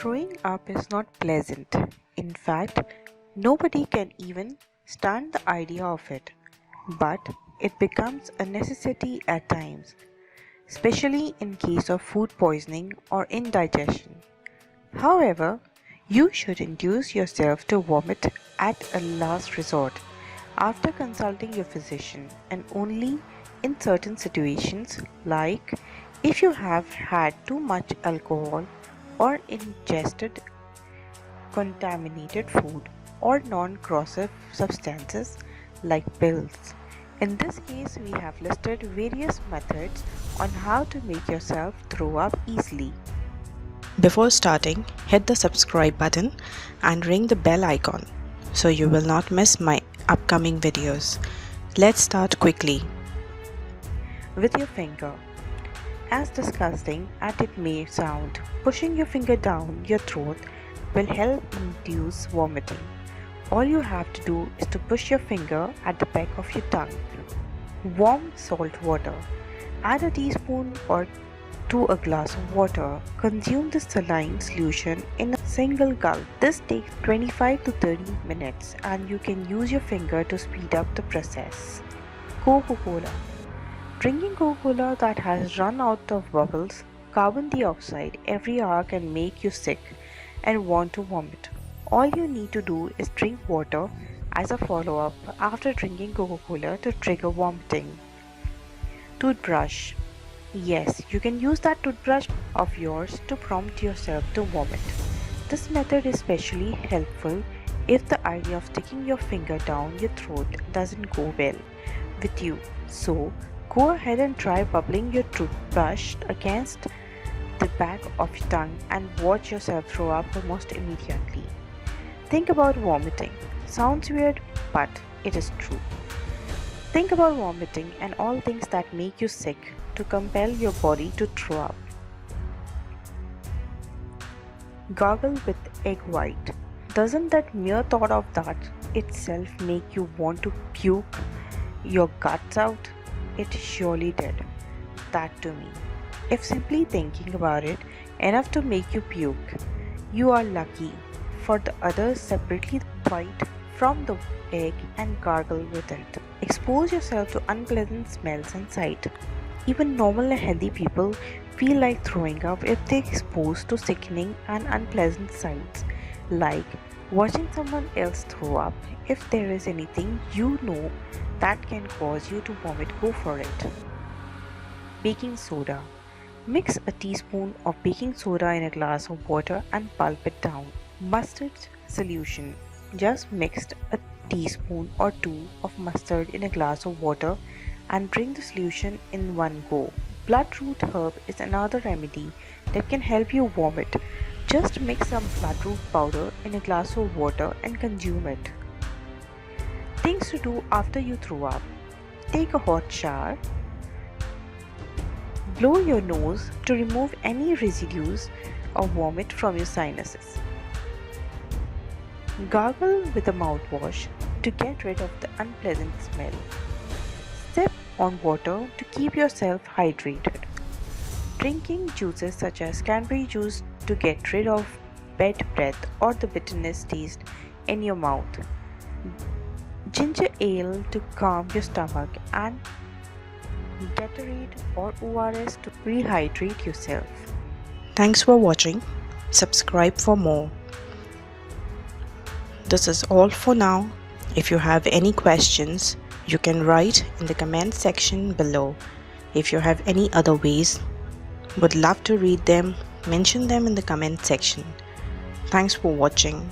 Throwing up is not pleasant. In fact, nobody can even stand the idea of it. But it becomes a necessity at times, especially in case of food poisoning or indigestion. However, you should induce yourself to vomit at a last resort after consulting your physician and only in certain situations like if you have had too much alcohol or ingested contaminated food or non-corrosive substances like pills. In this case, we have listed various methods on how to make yourself throw up easily. Before starting, hit the subscribe button and ring the bell icon so you will not miss my upcoming videos. Let's start quickly. With your finger. As disgusting as it may sound, pushing your finger down your throat will help induce vomiting. All you have to do is to push your finger at the back of your tongue. Warm salt water. Add a teaspoon or to a glass of water. Consume the saline solution in a single gulp. This takes 25 to 30 minutes and you can use your finger to speed up the process. Coca-Cola. Drinking Coca-Cola that has run out of bubbles, carbon dioxide every hour can make you sick and want to vomit. All you need to do is drink water as a follow-up after drinking Coca-Cola to trigger vomiting. Toothbrush. Yes, you can use that toothbrush of yours to prompt yourself to vomit. This method is especially helpful if the idea of sticking your finger down your throat doesn't go well with you. So, go ahead and try bubbling your toothbrush against the back of your tongue and watch yourself throw up almost immediately. Think about vomiting. Sounds weird, but it is true. Think about vomiting and all things that make you sick to compel your body to throw up. Gargle with egg white. Doesn't that mere thought of that itself make you want to puke your guts out? It surely did that to me. If simply thinking about it enough to make you puke, you are lucky. For the others, separately white from the egg and gargle with it. Expose yourself to unpleasant smells and sight. Even normal and healthy people feel like throwing up if they are exposed to sickening and unpleasant sights, like watching someone else throw up. If there is anything you know that can cause you to vomit, go for it. Baking soda. Mix a teaspoon of baking soda in a glass of water and pulp it down. Mustard solution. Just mix a teaspoon or two of mustard in a glass of water and drink the solution in one go. Bloodroot herb is another remedy that can help you vomit. Just mix some bloodroot powder in a glass of water and consume it. Things to do after you throw up. Take a hot shower. Blow your nose to remove any residues of vomit from your sinuses. Gargle with a mouthwash to get rid of the unpleasant smell. Sip on water to keep yourself hydrated. Drinking juices such as cranberry juice to get rid of bad breath or the bitterness taste in your mouth. Ginger ale to calm your stomach and Gatorade or ORS to rehydrate yourself. Thanks for watching. Subscribe for more. This is all for now. If you have any questions, you can write in the comment section below. If you have any other ways, would love to read them, mention them in the comment section. Thanks for watching.